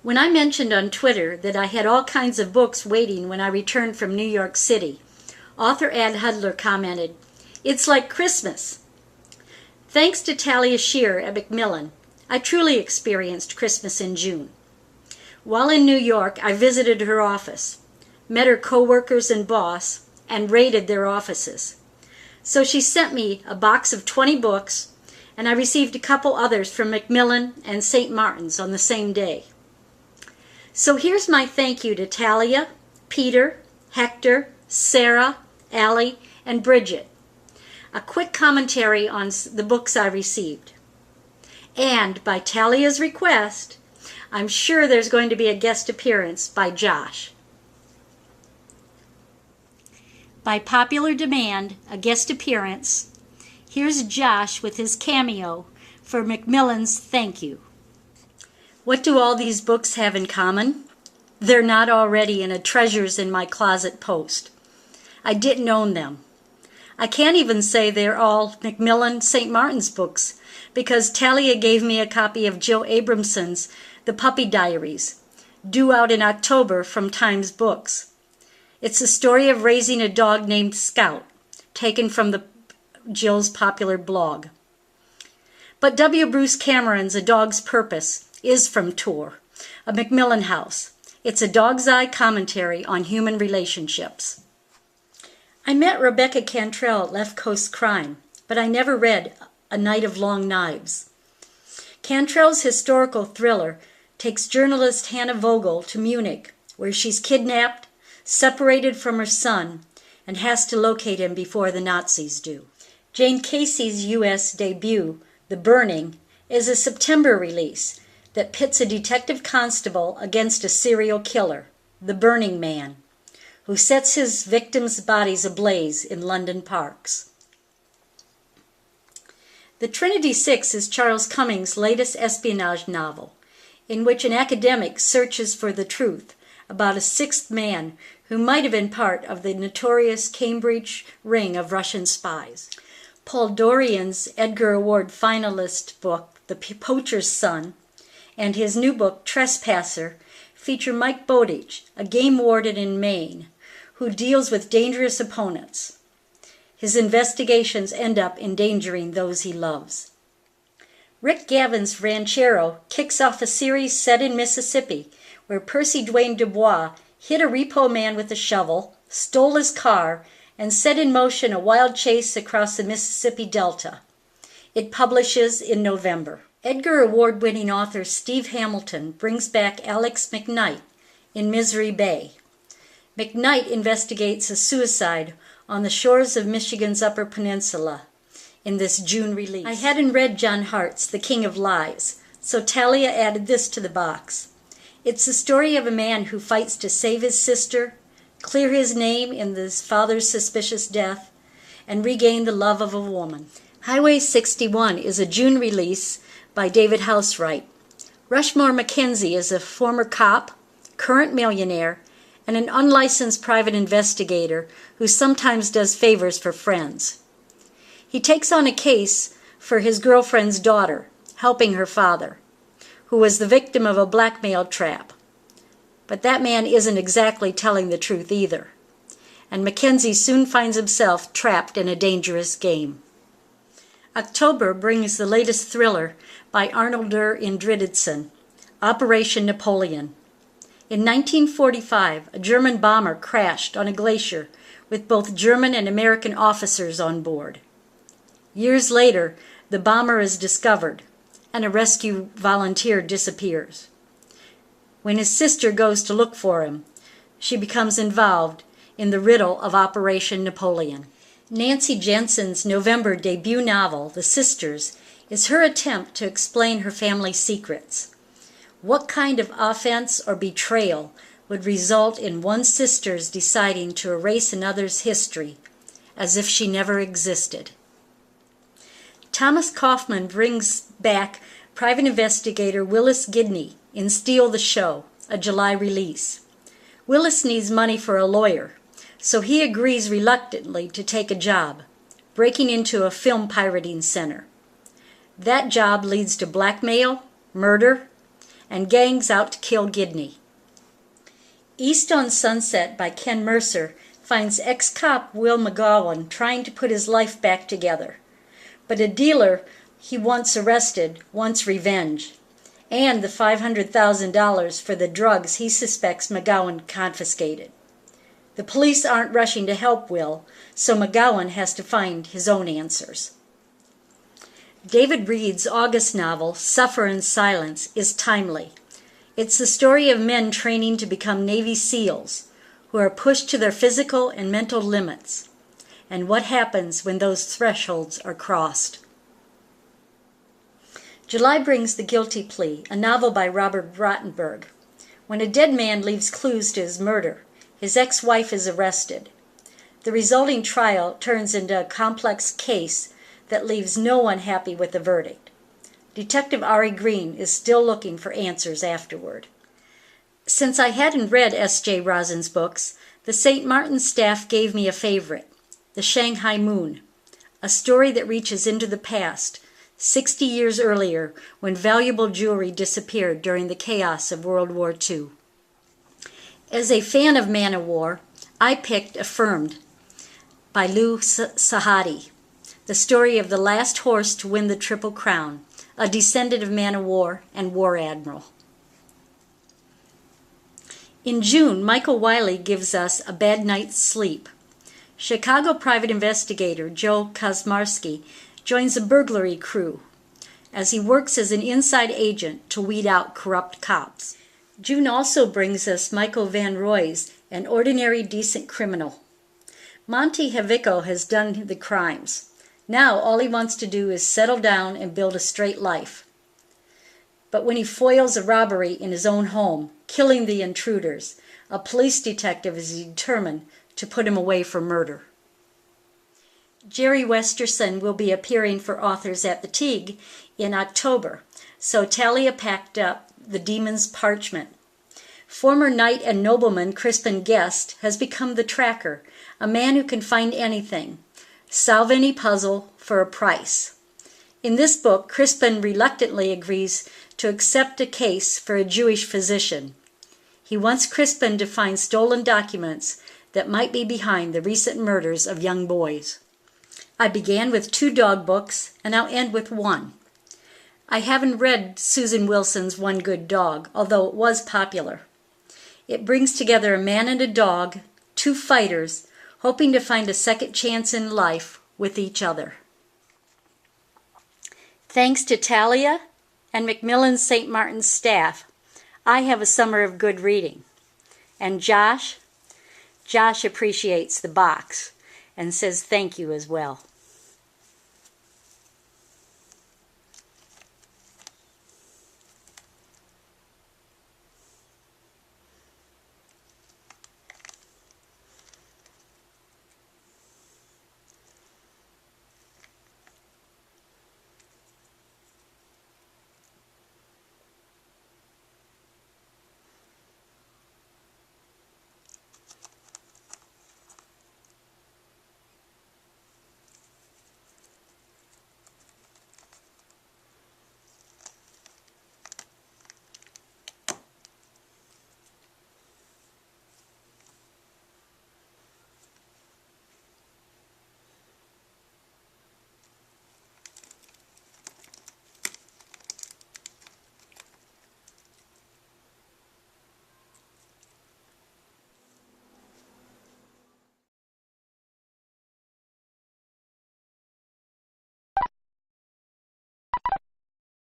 When I mentioned on Twitter that I had all kinds of books waiting when I returned from New York City, author Ad Hudler commented, "It's like Christmas." Thanks to Talia Shearer at Macmillan, I truly experienced Christmas in June. While in New York, I visited her office, met her co-workers and boss, and raided their offices. So she sent me a box of 20 books, and I received a couple others from Macmillan and St. Martin's on the same day. So here's my thank you to Talia, Peter, Hector, Sarah, Allie, and Bridget. A quick commentary on the books I received. And by Talia's request, I'm sure there's going to be a guest appearance by Josh. By popular demand, a guest appearance. Here's Josh with his cameo for Macmillan's thank you. What do all these books have in common? They're not already in a Treasures in My Closet post. I didn't own them. I can't even say they're all Macmillan St. Martin's books because Talia gave me a copy of Jill Abramson's The Puppy Diaries, due out in October from Times Books. It's the story of raising a dog named Scout, taken from Jill's popular blog. But W. Bruce Cameron's A Dog's Purpose is from Tor, a Macmillan house. It's a dog's eye commentary on human relationships. I met Rebecca Cantrell at Left Coast Crime, but I never read A Night of Long Knives. Cantrell's historical thriller takes journalist Hannah Vogel to Munich, where she's kidnapped, separated from her son, and has to locate him before the Nazis do. Jane Casey's U.S. debut, The Burning, is a September release that pits a detective constable against a serial killer, the Burning Man, who sets his victims' bodies ablaze in London parks. The Trinity Six is Charles Cummings' latest espionage novel, in which an academic searches for the truth about a sixth man who might have been part of the notorious Cambridge ring of Russian spies. Paul Dorian's Edgar Award finalist book, The Poacher's Son, and his new book, Trespasser, feature Mike Bowditch, a game warden in Maine, who deals with dangerous opponents. His investigations end up endangering those he loves. Rick Gavin's Ranchero kicks off a series set in Mississippi, where Percy Dwayne Dubois hit a repo man with a shovel, stole his car, and set in motion a wild chase across the Mississippi Delta. It publishes in November. Edgar Award-winning author Steve Hamilton brings back Alex McKnight in Misery Bay. McKnight investigates a suicide on the shores of Michigan's Upper Peninsula in this June release. I hadn't read John Hart's The King of Lies, so Talia added this to the box. It's the story of a man who fights to save his sister, clear his name in his father's suspicious death, and regain the love of a woman. Highway 61 is a June release by David Housewright. Rushmore Mackenzie is a former cop, current millionaire, and an unlicensed private investigator who sometimes does favors for friends. He takes on a case for his girlfriend's daughter, helping her father, who was the victim of a blackmail trap. But that man isn't exactly telling the truth either, and Mackenzie soon finds himself trapped in a dangerous game. October brings the latest thriller by Arnoldur Indridason, Operation Napoleon. In 1945, a German bomber crashed on a glacier with both German and American officers on board. Years later, the bomber is discovered, and a rescue volunteer disappears. When his sister goes to look for him, she becomes involved in the riddle of Operation Napoleon. Nancy Jensen's November debut novel, The Sisters, is her attempt to explain her family's secrets. What kind of offense or betrayal would result in one sister's deciding to erase another's history, as if she never existed? Thomas Kaufman brings back private investigator Willis Gidney in Steal the Show, a July release. Willis needs money for a lawyer, so he agrees reluctantly to take a job, breaking into a film pirating center. That job leads to blackmail, murder, and gangs out to kill Gidney. East on Sunset by Ken Mercer finds ex-cop Will McGowan trying to put his life back together. But a dealer he once arrested wants revenge, and the $500,000 for the drugs he suspects McGowan confiscated. The police aren't rushing to help Will, so McGowan has to find his own answers. David Reed's August novel, Suffer in Silence, is timely. It's the story of men training to become Navy SEALs, who are pushed to their physical and mental limits, and what happens when those thresholds are crossed. July Brings the Guilty Plea, a novel by Robert Rottenberg. When a dead man leaves clues to his murder, his ex-wife is arrested. The resulting trial turns into a complex case that leaves no one happy with the verdict. Detective Ari Green is still looking for answers afterward. Since I hadn't read S.J. Rosen's books, the St. Martin staff gave me a favorite, The Shanghai Moon, a story that reaches into the past, 60 years earlier, when valuable jewelry disappeared during the chaos of World War II. As a fan of Man o' War, I picked Affirmed by Lou Sahadi, the story of the last horse to win the Triple Crown, a descendant of Man o' War and War Admiral. In June, Michael Wiley gives us A Bad Night's Sleep. Chicago private investigator Joe Kosmarski joins a burglary crew as he works as an inside agent to weed out corrupt cops. June also brings us Michael Van Roy's An Ordinary Decent Criminal. Monty Havico has done the crimes. Now all he wants to do is settle down and build a straight life. But when he foils a robbery in his own home, killing the intruders, a police detective is determined to put him away for murder. Jerry Westerson will be appearing for Authors at the Teague in October, so Talia packed up The Demon's Parchment. Former knight and nobleman Crispin Guest has become the tracker, a man who can find anything, solve any puzzle for a price. In this book, Crispin reluctantly agrees to accept a case for a Jewish physician. He wants Crispin to find stolen documents that might be behind the recent murders of young boys. I began with 2 dog books, and I'll end with 1. I haven't read Susan Wilson's One Good Dog, although it was popular. It brings together a man and a dog, 2 fighters, hoping to find a second chance in life with each other. Thanks to Talia and Macmillan's St. Martin's staff, I have a summer of good reading. And Josh appreciates the box and says thank you as well.